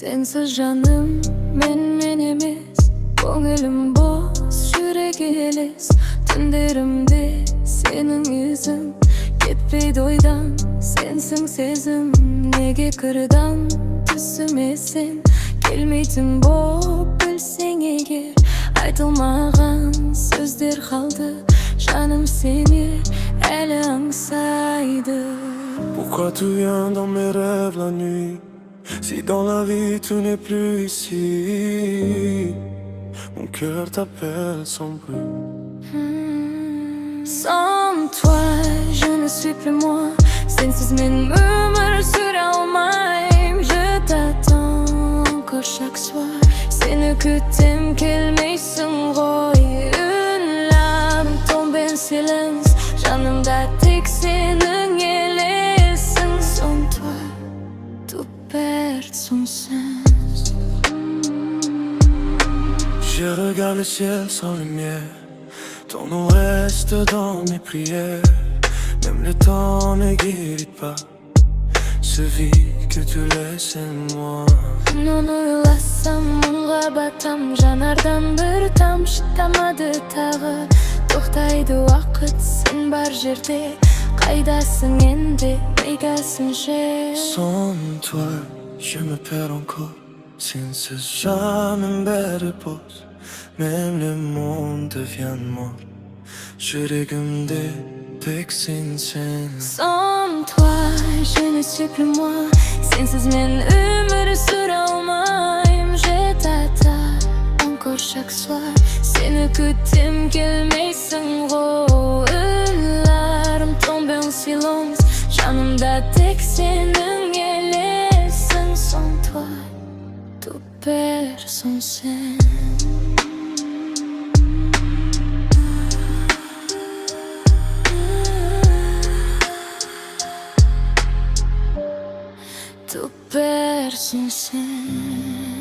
Sensiz canım men emiz, ko'nglim boz, yuragi elis. Tunlarimda sening yuzing, ketmaydi o'ydan sensin sezim. Nega kirdan tusim sen, kelmayding bo'p bilsang eğer. Aytilmagan so'zlar qoldi, jonim seni hali ansaydi. Pourquoi tu viens dans mes rêves la nuit? Si dans la vie tu n'es plus ici, mon cœur t'appelle sans bruit. Sans toi, je ne suis plus moi. Sensiz men ömür süremeyim. Je t'attends encore chaque soir. Seni küttim kelmeysin goy. Ünlerim tombe en silence. Janımda tek senin yelesin. Sans toi, tout perd son sens. Je regarde le ciel sans lumière, ton nom reste dans mes prières. Même le temps ne guérit pas ce vide que tu laisses en moi. Non uylasam munga batam, janardan bir tamшы tamadi tag'i. To'xtaydi vaqt sen bar jerde, qaydasing endi, negasin cher. Sans toi, je me perds encore. Sensiz jamais me repose. Même le monde devient mort. Yüreğimde tek sensin. Sans toi, je ne suis plus moi. Sensiz men ömür süremeyim. Je t'attends encore chaque soir. Seni küttim kelmeysin goy. Ünlerim tombe en silence. Janımda tek senin yelesin. Sans toi, tout perd son sens. Tout perd son sens.